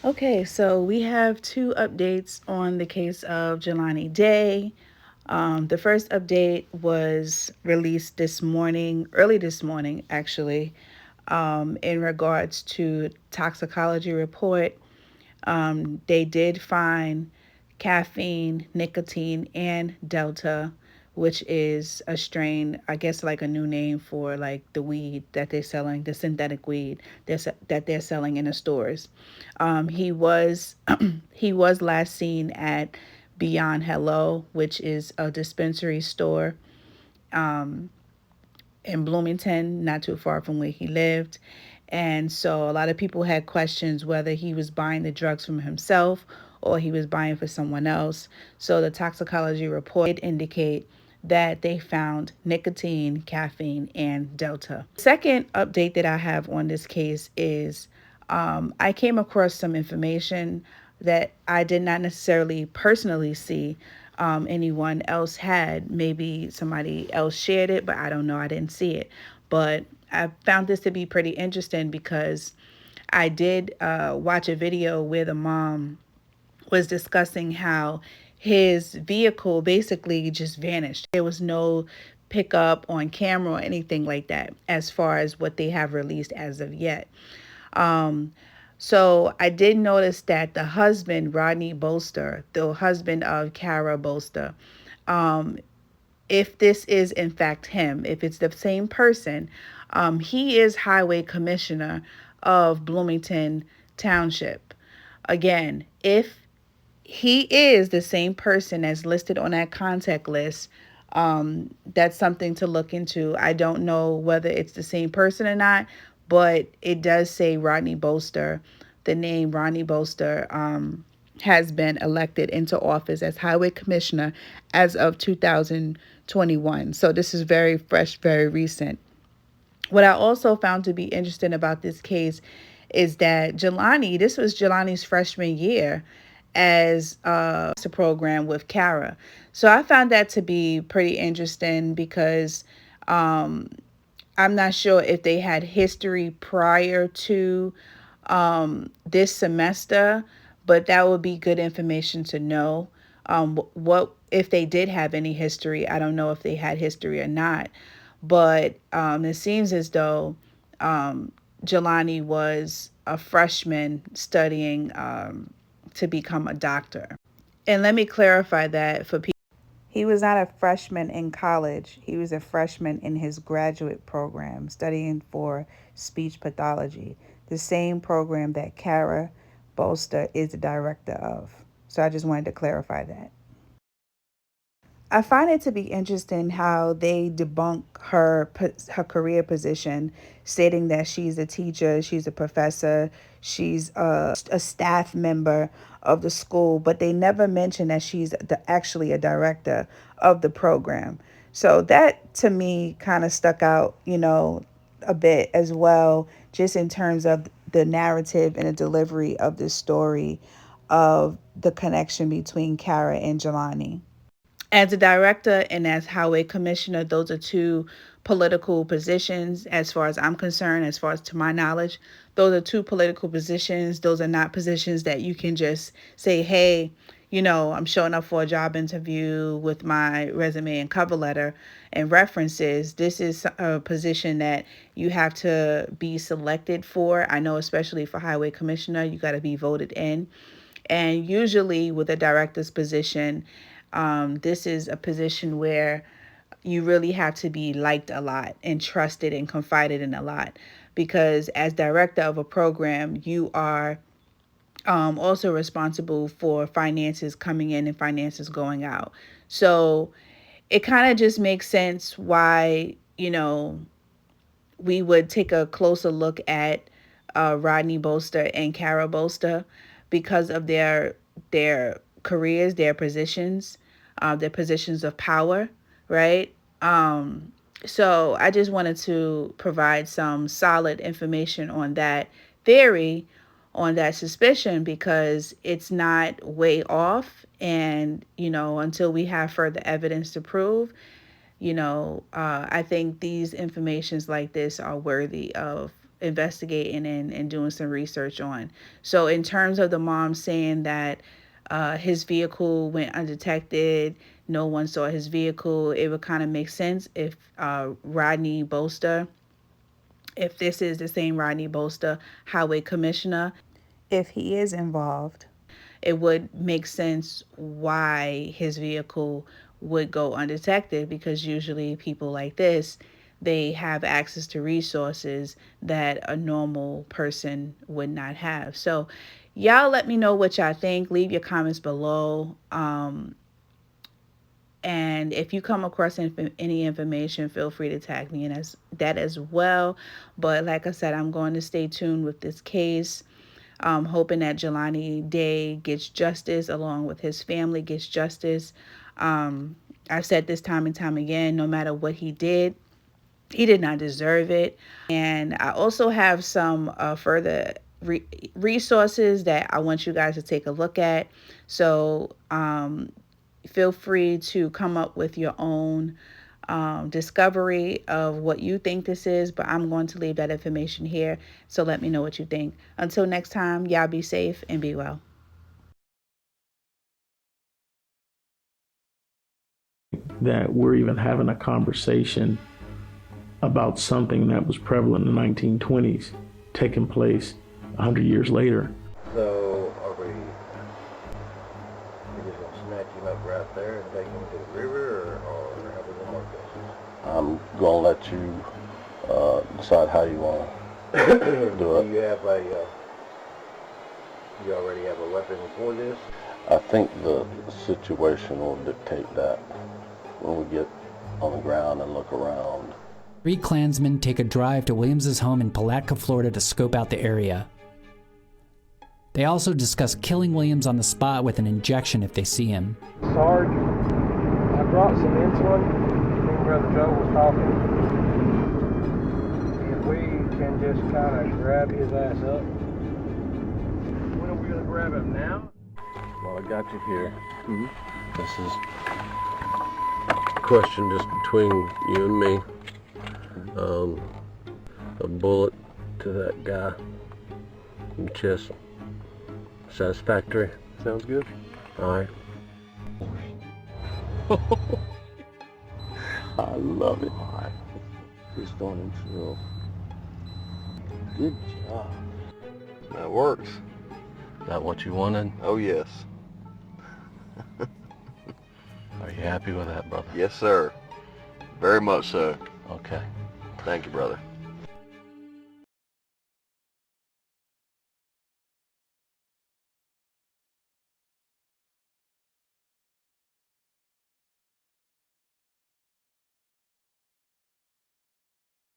Okay, so we have two updates on the case of Jelani Day. The first update was released this morning, early this morning, actually, in regards to toxicology report. They did find caffeine, nicotine, and delta, which is a strain, I guess, like a new name for like the weed that they're selling, the synthetic weed that they're selling in the stores. He was he was last seen at Beyond Hello, which is a dispensary store in Bloomington, not too far from where he lived. And so a lot of people had questions whether he was buying the drugs from himself or he was buying for someone else. So the toxicology report did indicate that they found nicotine, caffeine, and delta. Second update that I have on this case is I came across some information that I did not necessarily personally see anyone else had. Maybe somebody else shared it, but I don't know. I didn't see it. But I found this to be pretty interesting because I did watch a video where the mom was discussing how his vehicle basically just vanished. There was no pickup on camera or anything like that as far as what they have released as of yet. Um, so I did notice that the husband, Rodney Bolster, the husband of Kara Bolster, um, if this is in fact him, if it's the same person, he is highway commissioner of Bloomington Township. Again, if he is the same person as listed on that contact list, that's something to look into. I don't know whether it's the same person or not, but it does say Rodney Bolster. The name Rodney Bolster has been elected into office as highway commissioner as of 2021. So this is very fresh, very recent. What I also found to be interesting about this case is that Jelani, this was Jelani's freshman year as a program with Kara. So I found that to be pretty interesting because um, I'm not sure if they had history prior to this semester, but that would be good information to know. What if they did have any history? I don't know if they had history or not, but it seems as though Jelani was a freshman studying to become a doctor. And let me clarify that for people. He was not a freshman in college. He was a freshman in his graduate program studying for speech pathology, the same program that Kara Bolster is the director of. So I just wanted to clarify that. I find it to be interesting how they debunk her career position, stating that she's a teacher, she's a professor, she's a staff member of the school, but they never mention that she's actually a director of the program. So that to me kind of stuck out, a bit as well, just in terms of the narrative and the delivery of this story of the connection between Kara and Jelani. As a director and as highway commissioner, those are two political positions as far as I'm concerned, as far as to my knowledge. Those are two political positions. Those are not positions that you can just say, hey, I'm showing up for a job interview with my resume and cover letter and references. This is a position that you have to be selected for. I know, especially for highway commissioner, you got to be voted in. And usually with a director's position, this is a position where you really have to be liked a lot and trusted and confided in a lot. Because as director of a program, you are also responsible for finances coming in and finances going out. So it kind of just makes sense why, we would take a closer look at Rodney Bolster and Kara Bolster because of their careers, their positions of power, right? So I just wanted to provide some solid information on that theory, on that suspicion, because it's not way off. And, until we have further evidence to prove, I think these informations like this are worthy of investigating and doing some research on. So in terms of the mom saying that his vehicle went undetected, no one saw his vehicle, it would kind of make sense if Rodney Bolster, if this is the same Rodney Bolster, highway commissioner, if he is involved, it would make sense why his vehicle would go undetected, because usually people like this, they have access to resources that a normal person would not have. So y'all let me know what y'all think. Leave your comments below. And if you come across any information, feel free to tag me in that as well. But like I said, I'm going to stay tuned with this case. Hoping that Jelani Day gets justice, along with his family gets justice. I've said this time and time again, no matter what he did not deserve it. And I also have some further resources that I want you guys to take a look at. So feel free to come up with your own discovery of what you think this is, but I'm going to leave that information here. So let me know what you think. Until next time, y'all be safe and be well. That we're even having a conversation about something that was prevalent in the 1920s taking place 100 years later. So are we just gonna snatch him up right there and take him to the river, or how we gonna work this? I'm gonna let you decide how you want to do it. Do you have a you already have a weapon for this? I think the situation will dictate that when we get on the ground and look around. 3 Klansmen take a drive to Williams' home in Palatka, Florida to scope out the area. They also discuss killing Williams on the spot with an injection if they see him. Sarge, I brought some insulin. Me and Brother Joe was talking. If we can just kind of grab his ass up. When are we going to grab him now? Well, I got you here. This is a question just between you and me. A bullet to that guy in the chest. Satisfactory? Sounds good. Alright. I love it. Alright. He's going in drill. Good job. That works. Is that what you wanted? Oh yes. Are you happy with that, brother? Yes sir. Very much so. Okay. Thank you, brother.